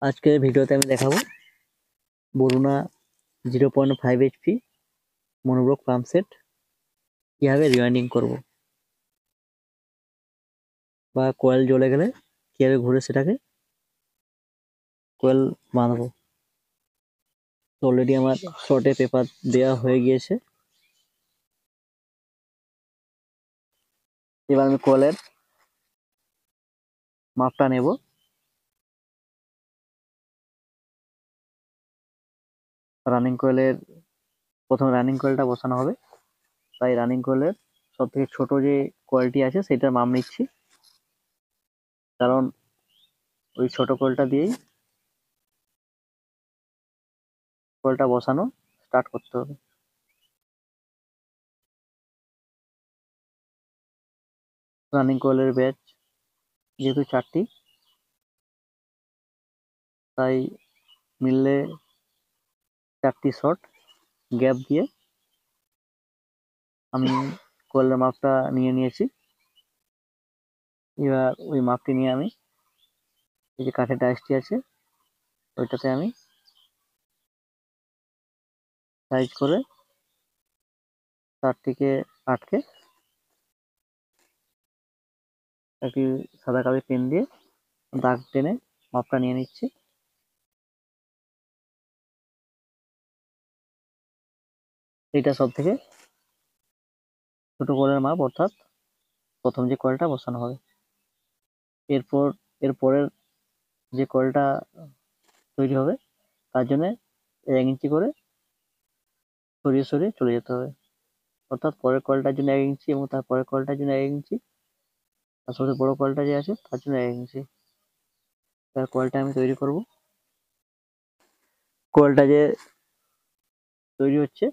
আজকে ভিডিওতে আমি দেখাবো Baruna 0.5 HP monoblock pump set কিভাবে রিওয়াইন্ডিং করব বা কয়েল জ্বলে গেলে কিভাবে ঘুরে সেটাকে কয়েল বাঁধবো। অলরেডি আমার শর্টে পেপার দেওয়া হয়ে গিয়েছে। এবার আমি কয়েলের মাপটা নেব। রানিং কয়েলের প্রথমে রানিং কয়েলটা বসানো হবে, তাই রানিং কয়েলের সব থেকে ছোট যে কয়েলটি আছে সেটার মাপ নিচ্ছি, কারণ ওই ছোট কয়েলটা দিয়েই কয়েলটা বসানো স্টার্ট করতে হবে। রানিং কয়েলের ব্যাচ যেহেতু 4টি, তাই মিললে 4টি শর্ট গ্যাপ দিয়ে আমি কয়েলের মাপটা নিয়ে নিয়েছি। এবার ওই মাপটি নিয়ে আমি এই যে কাঠের ডাইসটি আছে ওইটাতে আমি সাইজ করে তারটিকে আটকে একটি সাদা কালি পেন দিয়ে দাগ টেনে মাপটা নিয়ে নিচ্ছি। এইটা সব থেকে ছোট কয়েলের মাপ, অর্থাৎ প্রথম যে কয়েলটা বসানো হবে। এরপরের যে কয়েলটা তৈরি হবে তার জন্য 1 ইঞ্চি করে সরিয়ে সরিয়ে চলে যেতে হবে, অর্থাৎ পরের কয়েলটার জন্য 1 ইঞ্চি এবং তার পরের কয়েলটার জন্য 1 ইঞ্চি, আর সবচেয়ে বড় কয়েলটা যে আছে তার জন্য 1 ইঞ্চি। তার কয়েলটা আমি তৈরি করব। কয়েলটা যে তৈরি হচ্ছে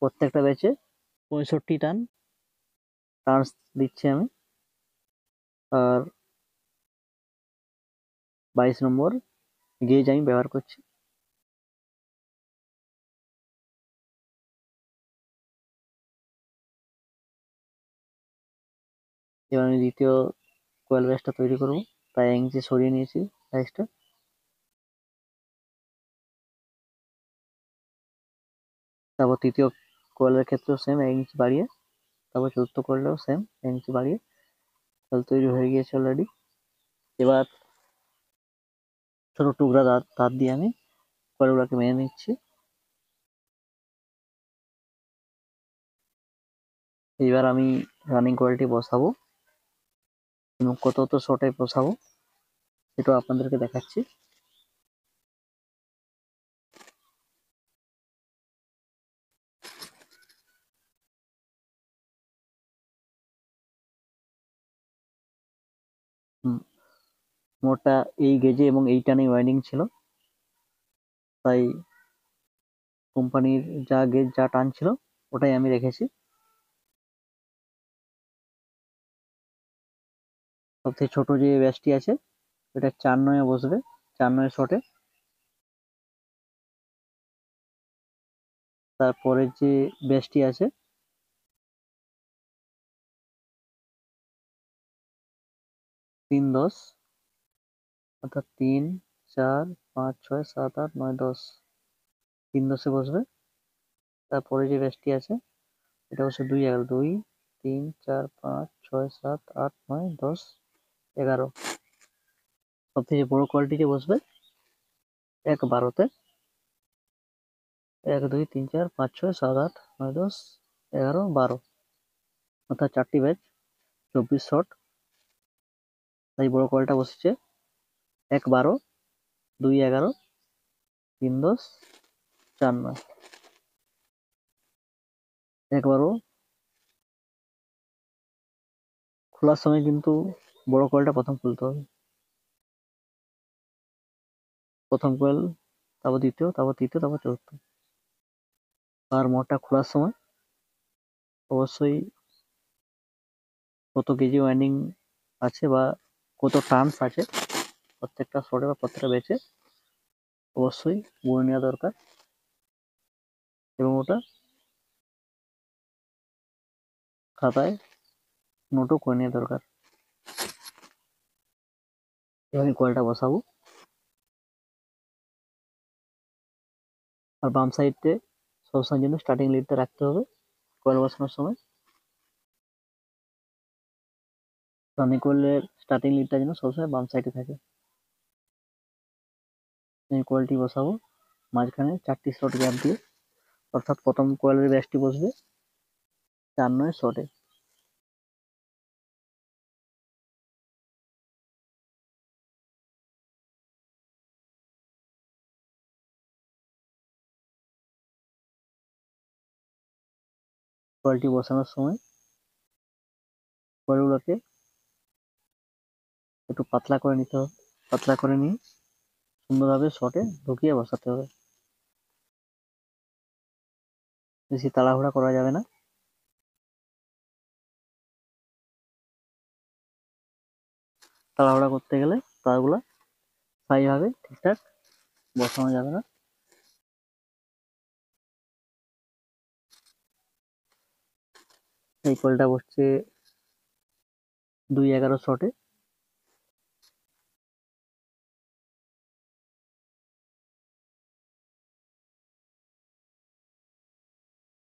প্রত্যেকটা ব্যাচে 65 টার্নস দিচ্ছি আমি, আর 22 নম্বর গেজ আমি ব্যবহার করছি। এবার আমি দ্বিতীয় কয়েল ব্যাচটা তৈরি করব, তাই 1 ইঞ্চি সরিয়ে নিয়েছি ব্যাচটা। তারপর তৃতীয় কয়েলের ক্ষেত্রেও সেম 1 ইঞ্চি বাড়িয়ে, তারপর চতুর্থ কয়েলেও সেম 1 ইঞ্চি বাড়িয়ে কয়েল তৈরি হয়ে গিয়েছে অলরেডি। এবার ছোট টুকরা তার দিয়ে আমি কয়েলগুলোকে মেনে নিচ্ছি। এবার আমি রানিং কয়েলটি বসাবো এবং কত শর্টে বসাবো সেটা আপনাদেরকে দেখাচ্ছি। মোটটা এই গেজে এবং এই টানে ওয়াইন্ডিং ছিল, তাই কোম্পানির যা গেজ যা টান ছিল ওটাই আমি রেখেছি। সবথেকে ছোট যে ব্যাচটি আছে এটা 4 নয়ে বসবে, 4 নয় শর্টে। তারপরে যে ব্যাচটি আছে 3-10, অর্থাৎ 3, 4, 5, 6, 7, 8, 9, 10, 3-10 বসবে। তারপরে যে ব্যাচটি আছে এটা হচ্ছে 2, 11, 2, 3, 4, 5, 6, 7, 8, 9, 10, 11। সব থেকে বড় কোয়ালিটি যে বসবে 1-12-তে, 1, 2, 3, 4, 5, 6, 7, 8, 9, 10, 11, 12, অর্থাৎ 4টি ব্যাচ 24 শট। তাই বড় কোয়ালিটা বসেছে 1-12, 2, 11, 3, 10, 4, 9। 1-12 খোলার সময় কিন্তু বড় কোয়েলটা প্রথম খুলতে হবে। প্রথম কোয়েল, তারপর দ্বিতীয়, তারপর তৃতীয়, তারপর চতুর্থ। আর মোটটা খোলার সময় অবশ্যই কত কেজি ওয়াইন্ডিং আছে বা কত টার্নস আছে প্রত্যেকটা শর্টে বা প্রত্যেকটা ব্যাচে অবশ্যই গুনে নেওয়া দরকার, এবং ওটা খাতায় নোটও করে নেওয়া দরকার। এবার আমি কয়েলটা বসাবো। আর বাম সাইডে সবসময়ের জন্য স্টার্টিং লিডটা রাখতে হবে কয়েল বসানোর সময়। রানিং কয়েলের স্টার্টিং লিডটা যেন সবসময় বাম সাইডে থাকে। এই কয়েলটি বসাবো মাঝখানে 4টি স্লট গ্যাপ দিয়ে, অর্থাৎ প্রথম কয়েলের ব্যাসটি বসবে 4 শটে। কয়েলটি বসানোর সময় কয়েলগুলোকে একটু পাতলা করে নিতে হবে, পাতলা করে নিয়ে সুন্দরভাবে শটে ঢুকিয়ে বসাতে হবে। বেশি তাড়াহুড়া করা যাবে না। তাড়াহুড়া করতে গেলে তারগুলা স্থায়ীভাবে ঠিকঠাক বসানো যাবে না। এই কয়েলটা বসছে 2-11 শটে।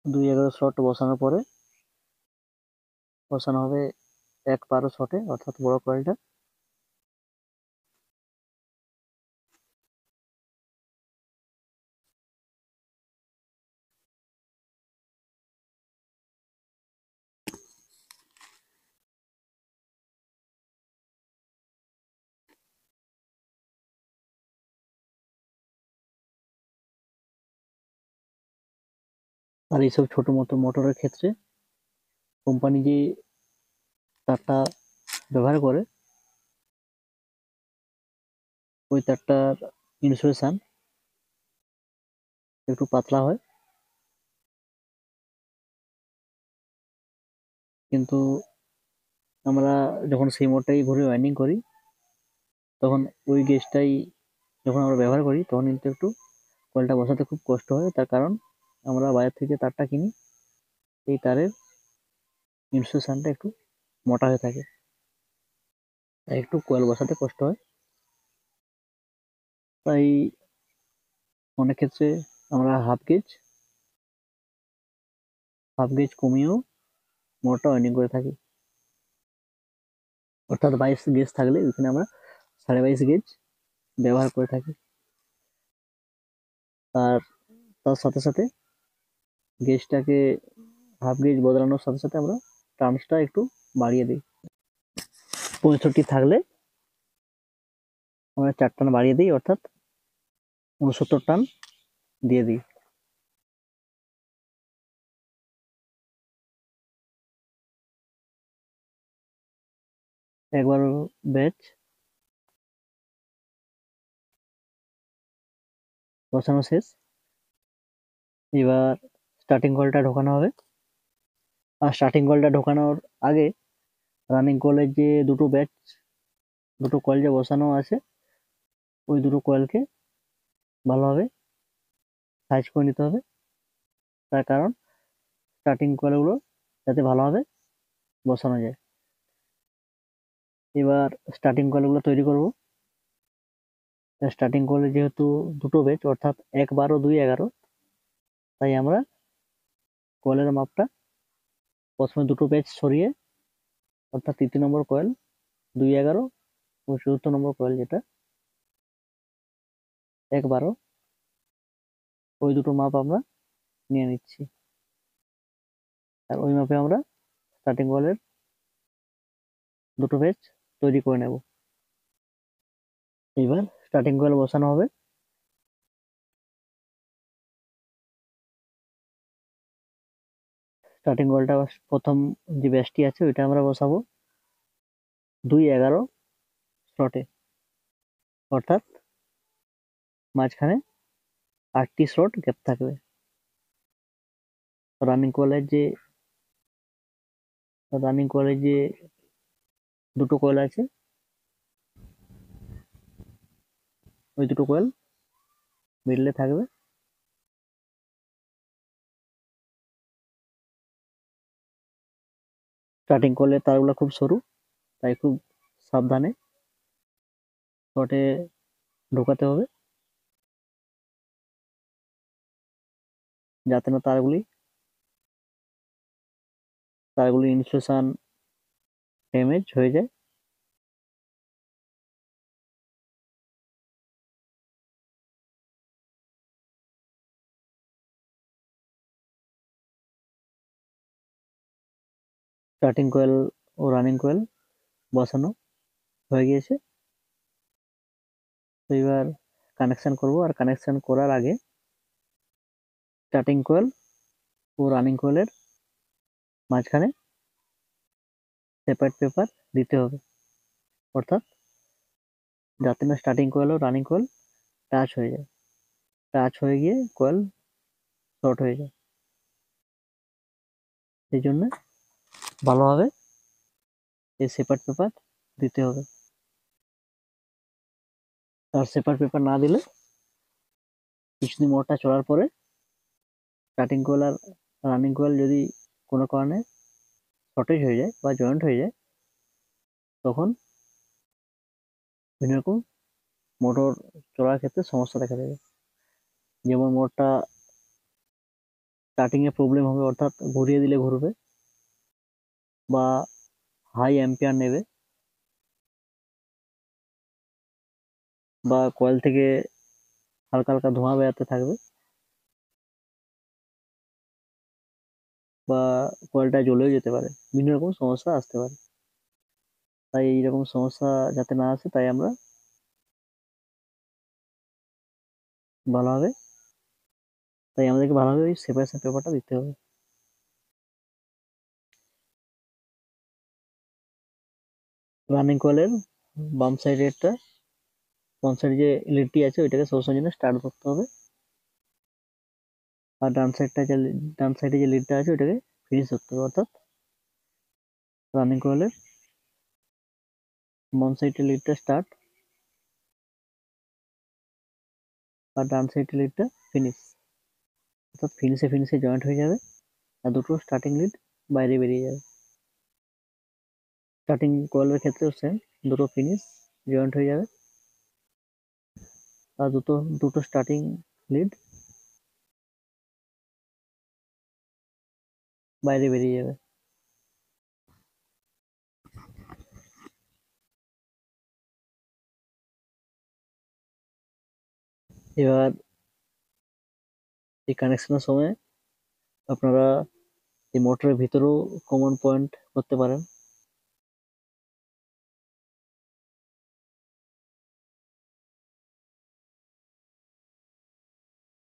2-11 শট বসানোর পরে বসানো হবে 1-12 শটে, অর্থাৎ বড় কয়েলটা। আর এইসব ছোট মতো মোটরের ক্ষেত্রে কোম্পানি যে তারটা ব্যবহার করে ওই তারটার ইনসুলেশন একটু পাতলা হয়, কিন্তু আমরা যখন সেই মোটরটাই ঘুরে ওয়াইন্ডিং করি তখন ওই গেজটাই যখন আমরা ব্যবহার করি তখন কিন্তু একটু কয়েলটা বসাতে খুব কষ্ট হয়। তার কারণ আমরা বাজার থেকে তারটা কিনি, এই তারের ইনসুলেশনটা একটু মোটা হয়ে থাকে, তাই একটু কয়েল বসাতে কষ্ট হয়। তাই অনেক ক্ষেত্রে আমরা হাফ গেজ কমিয়েও মোটরটা ওয়াইন্ডিং করে থাকি, অর্থাৎ 22 গেজ থাকলে ওইখানে আমরা 22.5 গেজ ব্যবহার করে থাকি। আর তার সাথে সাথে গেজটাকে হাফ গেজ বদলানোর সাথে সাথে আমরা টার্মসটা একটু বাড়িয়ে দিই। 65 থাকলে আমরা 4 টান বাড়িয়ে দিই, অর্থাৎ 69 টান দিয়ে দিই। একবার ব্যাচ বসানো শেষ, এবার স্টার্টিং কয়েলটা ঢোকানো হবে। আর স্টার্টিং কয়েলটা ঢোকানোর আগে রানিং কয়েলের যে দুটো কয়েল যে বসানো আছে ওই দুটো কয়েলকে ভালোভাবে সাইজ করে নিতে হবে, তার কারণ স্টার্টিং কয়েলগুলো যাতে ভালোভাবে বসানো যায়। এবার স্টার্টিং কয়েলগুলো তৈরি করব। স্টার্টিং কয়েলে যেহেতু দুটো ব্যাচ অর্থাৎ 1-12 2-11, তাই আমরা কয়েলের মাপটা প্রথমে দুটো ব্যাচ সরিয়ে, অর্থাৎ 3 নম্বর কয়েল 2-11 ও 4 নম্বর কয়েল যেটা 1-12, ওই দুটো মাপ আমরা নিয়ে নিচ্ছি। আর ওই মাপে আমরা স্টার্টিং কয়েলের দুটো ব্যাচ তৈরি করে নেব। এবার স্টার্টিং কয়েল বসানো হবে। স্টার্টিং কয়েলটা প্রথম যে ব্যাচটি আছে ওইটা আমরা বসাবো 2-11 স্লটে, অর্থাৎ মাঝখানে 8টি স্লট গ্যাপ থাকবে। রানিং কয়েলের যে দুটো কয়েল আছে ওই দুটো কয়েল মিডলে থাকবে। স্টার্টিং কয়েলের তারগুলো খুব সরু, তাই খুব সাবধানে স্লটে ঢোকাতে হবে। যাতে না তারগুলি ইনসুলেশন ড্যামেজ হয়ে যায়। স্টার্টিং কয়েল ও রানিং কয়েল বসানো হয়ে গিয়েছে। তো এবার কানেকশন করব, আর কানেকশন করার আগে স্টার্টিং কয়েল ও রানিং কয়েলের মাঝখানে সেপারেট পেপার দিতে হবে, অর্থাৎ যাতে না স্টার্টিং কয়েল ও রানিং কয়েল টাচ হয়ে যায়, টাচ হয়ে গিয়ে কয়েল শর্ট হয়ে যায়। এই জন্য ভালোভাবে এই সেপারেট পেপার দিতে হবে। আর সেপারেট পেপার না দিলে কিছুদিন মোটরটা চলার পরে স্টার্টিং কয়েল আর রানিং কয়েল যদি কোনো কারণে শর্টেজ হয়ে যায় বা জয়েন্ট হয়ে যায়, তখন বিভিন্ন রকম মোটর চলার ক্ষেত্রে সমস্যা দেখা দেবে। যেমন মোটরটা স্টার্টিং এ প্রবলেম হবে, অর্থাৎ ঘুরিয়ে দিলে ঘুরবে বা হাই অ্যাম্পিয়ার নেবে, বা কয়েল থেকে হালকা হালকা ধোঁয়া বেরোতে থাকবে, বা কয়েলটা জ্বলেও যেতে পারে। বিভিন্ন রকম সমস্যা আসতে পারে। তাই এইরকম সমস্যা যাতে না আসে, তাই আমরা ভালোভাবে আমাদেরকে ভালোভাবে ওই সেপারেশন পেপারটা দিতে হবে। রানিং কয়েলের বাম সাইডেরটা, বাম সাইডে যে লিডটি আছে ওইটাকে সবসময় জন্য স্টার্ট করতে হবে, আর ডান সাইডে যে লিডটা আছে ওইটাকে ফিনিশ করতে হবে। অর্থাৎ রানিং কয়েলের বাম সাইডের লিডটা স্টার্ট আর ডান সাইডের লিডটা ফিনিশ, অর্থাৎ ফিনিশে জয়েন্ট হয়ে যাবে, আর দুটো স্টার্টিং লিড বাইরে বেরিয়ে যাবে। স্টার্টিং কয়েলের ক্ষেত্রেও সেম, দুটো ফিনিশ জয়েন্ট হয়ে যাবে, আর দুটো স্টার্টিং লিড বাইরে বেরিয়ে যাবে। এবার এই কানেকশনের সময় আপনারা এই মোটরের ভিতরেও কমন পয়েন্ট করতে পারেন।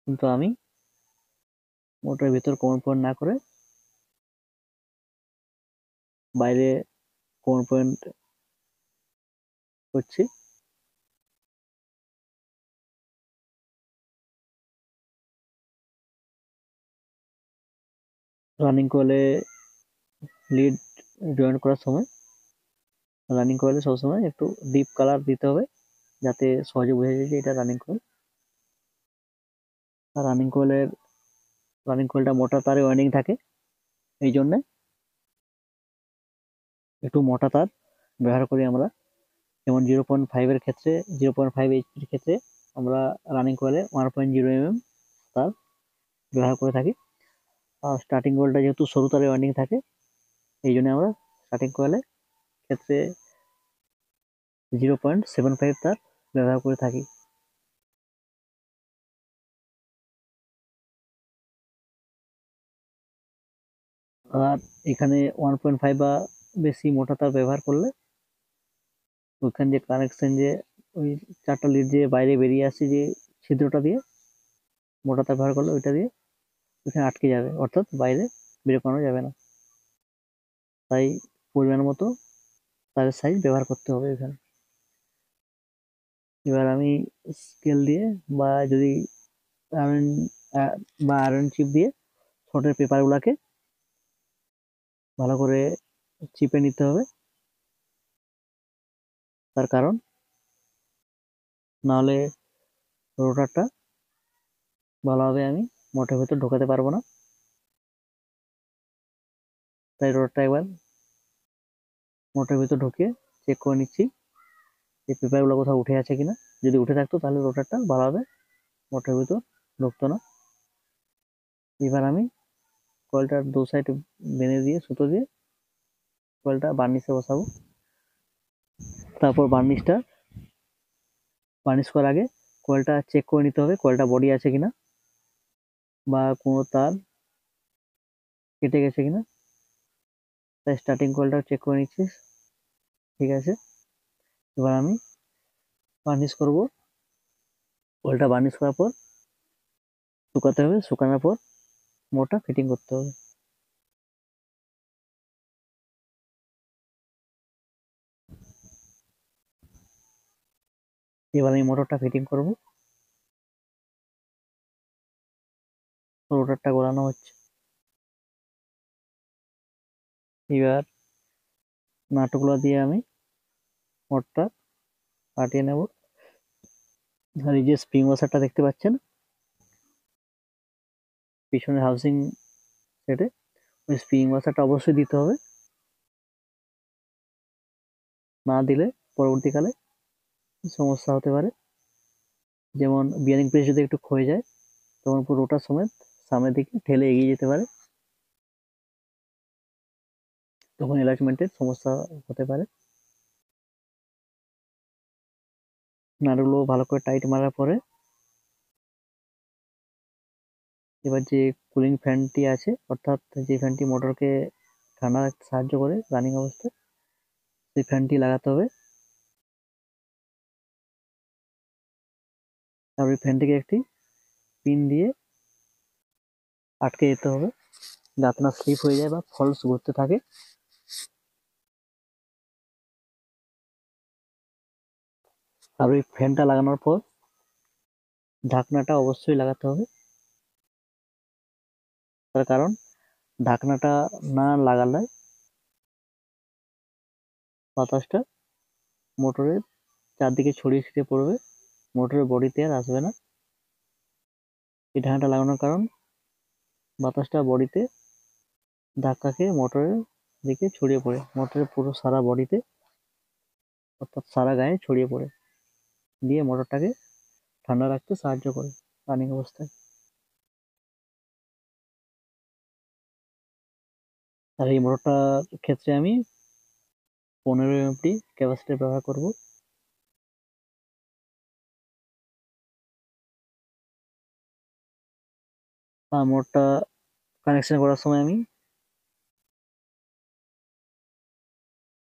কিন্তু আমি মোটরের ভিতর কমন পয়েন্ট না করে বাইরে কমন পয়েন্ট করছি। রানিং কয়েলে লিড জয়েন করার সময় রানিং কয়েলে সবসময় একটু ডিপ কালার দিতে হবে, যাতে সহজে বোঝা যায় যে এটা রানিং কয়েল। আর রানিং কয়েলটা মোটা তারে ওয়াইন্ডিং থাকে, এই জন্য একটু মোটা তার ব্যবহার করি আমরা। যেমন 0.5 এর ক্ষেত্রে, 0.5 এইচপির ক্ষেত্রে আমরা রানিং কয়েলে 1.0 mm তার ব্যবহার করে থাকি। আর স্টার্টিং কয়েলটা যেহেতু সরু তারে ওয়াইন্ডিং থাকে, এই জন্য আমরা স্টার্টিং কয়েলের ক্ষেত্রে 0.75 তার ব্যবহার করে থাকি। আর এখানে 1.5 বা বেশি মোটা তার ব্যবহার করলে ওইখানে যে কানেকশন, যে ওই 4টা লিড যে বাইরে বেরিয়ে আসছে যে ছিদ্রটা দিয়ে, মোটা তার ব্যবহার করলে ওইটা দিয়ে ওইখানে আটকে যাবে, অর্থাৎ বাইরে বের করানো যাবে না। তাই পরিমাণ মতো তারের সাইজ ব্যবহার করতে হবে এখানে। এবার আমি স্কেল দিয়ে বা যদি আয়রন বা আয়রন চিপ দিয়ে শর্টের পেপারগুলোকে ভালো করে চিপে নিতে হবে। তার কারণ নাহলে রোটারটা ভালোভাবে আমি মোটরের ভেতর ঢোকাতে পারবো না। তাই রোটারটা একবার মোটরের ভেতর ঢুকিয়ে চেক করে নিচ্ছি যে পেপারগুলো কোথাও উঠে আছে কিনা। যদি উঠে থাকতো তাহলে রোটারটা ভালোভাবে মোটরের ভেতর ঢুকতো না। এবার আমি কয়েলটার দু সাইডে বেঁধে দিয়ে সুতো দিয়ে কয়েলটা বার্নিশে বসাবো। তারপর বার্নিশ করার আগে কয়েলটা চেক করে নিতে হবে কয়েলটা বডি আছে কিনা বা কোনো তার কেটে গেছে কিনা। তাই স্টার্টিং কয়েলটা চেক করে নিচ্ছি, ঠিক আছে। এবার আমি বার্নিশ করব। কয়েলটা বার্নিশ করার পর শুকাতে হবে, শুকানোর পর মোটরটা ফিটিং করতে হবে। এবার আমি মোটরটা ফিটিং করব। রোটারটা ঘোরানো হচ্ছে। এবার নাটগুলো দিয়ে আমি মোটরটা কাটিয়ে নেব। আর এই যে স্প্রিং ওয়াশারটা দেখতে পাচ্ছেন পিছনে হাউসিং সেটে, ওই স্প্রিং ওয়াশারটা অবশ্যই দিতে হবে। না দিলে পরবর্তীকালে সমস্যা হতে পারে। যেমন বিয়ারিং প্রেস যদি একটু ক্ষয়ে যায় তখন পুরো রোটার সমেত সামনের দিকে ঠেলে এগিয়ে যেতে পারে, তখন অ্যালাইনমেন্টের সমস্যা হতে পারে। নাটগুলো ভালো করে টাইট মারার পরে এবার যে কুলিং ফ্যানটি আছে, অর্থাৎ যে ফ্যানটি মোটরকে ঠান্ডা রাখতে সাহায্য করে রানিং অবস্থায়, সেই ফ্যানটি লাগাতে হবে। তারপরে ফ্যানটিকে একটি পিন দিয়ে আটকে যেতে হবে যাতে না স্লিপ হয়ে যায় বা ফলস ঘুরতে থাকে। আর ওই ফ্যানটা লাগানোর পর ঢাকনাটা অবশ্যই লাগাতে হবে, তার কারণ ঢাকনাটা না লাগালে বাতাসটা মোটরের চারদিকে ছড়িয়ে ছিটিয়ে পড়বে, মোটরের বডিতে আর আসবে না। এই ঢাকনাটা লাগানোর কারণ বাতাসটা বডিতে ধাক্কা খেয়ে মোটরের দিকে ছড়িয়ে পড়ে, মোটরের পুরো সারা বডিতে অর্থাৎ সারা গায়ে ছড়িয়ে পড়ে, দিয়ে মোটরটাকে ঠান্ডা রাখতে সাহায্য করে রানিং অবস্থায়। আর এই মোটরটার ক্ষেত্রে আমি 15 এমএমটি ক্যাপাসিটর ব্যবহার করব। আর মোটরটা কানেকশন করার সময় আমি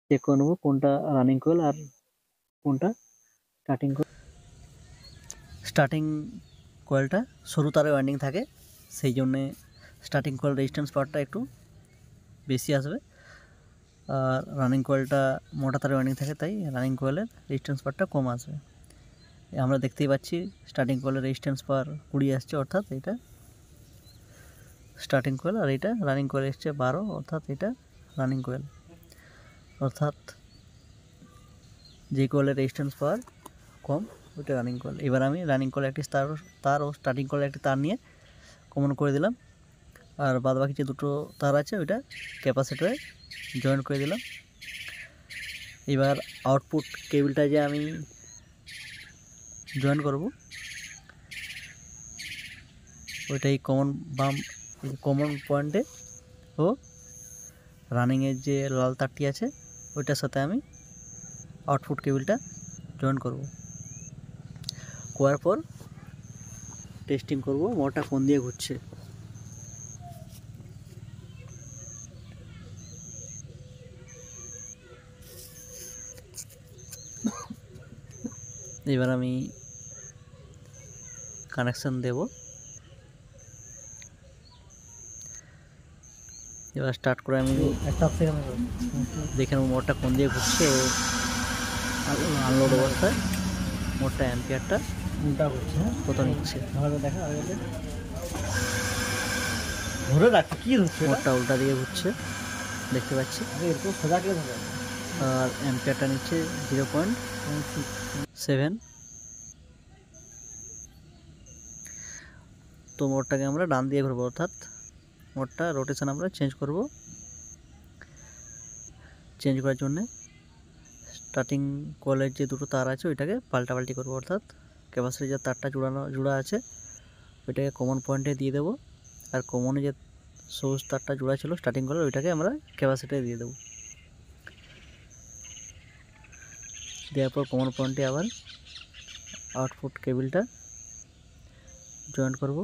চেক করে নেবো কোনটা রানিং কয়েল আর কোনটা স্টার্টিং কয়েল। স্টার্টিং কয়েলটা সরু তারে ওয়াইন্ডিং থাকে, সেই জন্যে স্টার্টিং কয়েল রেজিস্ট্যান্স পাওয়ারটা একটু বেশি আসবে। আর রানিং কয়েলটা মোটা তারে ওয়াইন্ডিং থাকে, তাই রানিং কয়েলের রেজিস্ট্যান্স পাওয়ারটা কম আসবে। আমরা দেখতেই পাচ্ছি স্টার্টিং কয়েলের রেজিস্ট্যান্স পাওয়ার 20 আসছে, অর্থাৎ এটা স্টার্টিং কয়েল। আর এটা রানিং কয়েল এসছে 12, অর্থাৎ এটা রানিং কয়েল। অর্থাৎ যে কয়েলের রেজিস্ট্যান্স পাওয়ার কম ওইটা রানিং কয়েল। এবার আমি রানিং কয়েল একটি তার ও স্টার্টিং কয়েলের একটি তার নিয়ে কমন করে দিলাম, আর বাদ বাকি যে দুটো তার আছে ওইটা ক্যাপাসিটরে জয়েন করে দিলাম। এবার আউটপুট কেবলটা যে আমি জয়েন করব ওইটাই কমন পয়েন্টে ও রানিংয়ের যে লাল তারটি আছে ওইটার সাথে আমি আউটপুট কেবলটা জয়েন করব। করার পর টেস্টিং করব মোটরটা কোন দিয়ে ঘুরছে। এবার আমি কানেকশন দেব। এবার স্টার্ট করে আমি দেখে নেব মোটরটা কোন দিয়ে ঘুরছে ও আনলোড অবস্থায় মোটরটা অ্যাম্পিয়ারটা উল্টা ঘুরছে, কত নিচ্ছে ধরে রাখছে, কি হচ্ছে মোটরটা উল্টা দিয়ে ঘুরছে দেখতে পাচ্ছি। আর অ্যাম্পিয়ারটা নিচ্ছে 0.7। তো মোটরটাকে আমরা ডান দিয়ে ঘুরবো, অর্থাৎ মোটরটা রোটেশন আমরা চেঞ্জ করব। চেঞ্জ করার জন্যে স্টার্টিং কয়েলের যে দুটো তার আছে ওইটাকে পাল্টাপাল্টি করবো, অর্থাৎ ক্যাপাসিটরের যে তারটা জোড়া আছে ওইটাকে কমন পয়েন্টে দিয়ে দেবো, আর কমনে যে সবুজ তারটা জোড়া ছিল স্টার্টিং করার, ওইটাকে আমরা ক্যাপাসিটারে দিয়ে দেবো। দেওয়ার পর কমন পয়েন্টে আবার আউটপুট কেবিলটা জয়েন করব।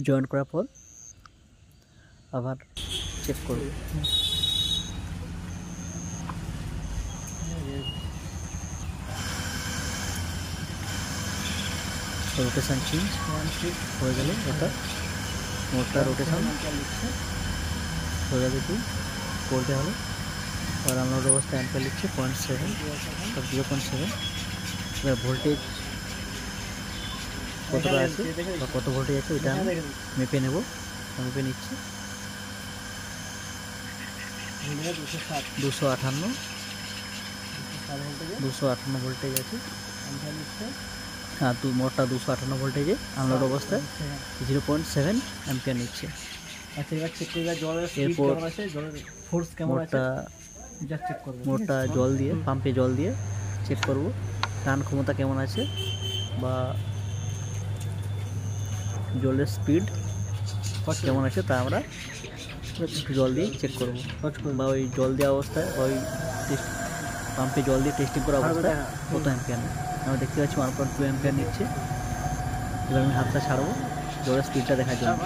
জয়েন করার পর আবার চেক করব। রোটেশন চেঞ্জ হয়ে গেলে এটা মোটটা রোটেশন হয়ে যাবে কি করতে হলে। আর আনলোড অবস্থায় অ্যাম্পিয়ার লিখছে 0.7 বা 0.7। এবার ভোল্টেজ কতটা আছে বা কত ভোল্টেজ আছে ওইটা আমি মেপে নেব। মেপে নিচ্ছি 258 ভোল্টেজ আছে। হ্যাঁ, মোটটা 258 ভোল্টেজে আনলোড অবস্থায় 0.7 অ্যাম্পিয়ার নিচ্ছে। আচ্ছা, এবার চেক করবে জলের স্পিড এরপর কেমন আছে, জলের ফোর্স কেমন আছে, যা চেক করব। মোটটা জল দিয়ে পাম্পে জল দিয়ে চেক করব টান ক্ষমতা কেমন আছে বা জলের স্পিড কেমন আছে তা আমরা একটু জল দিয়ে চেক করব। বা ওই জল দেওয়া অবস্থায় ওই পাম্পে জল দিয়ে টেস্টিং করা অবস্থায় কত অ্যাম্পিয়ার নেয়। আমরা দেখতে পাচ্ছি 1.2 অ্যাম্পিয়ার নিচ্ছে। এবার আমি হাতটা ছাড়বো জলের স্পিডটা দেখার জন্য।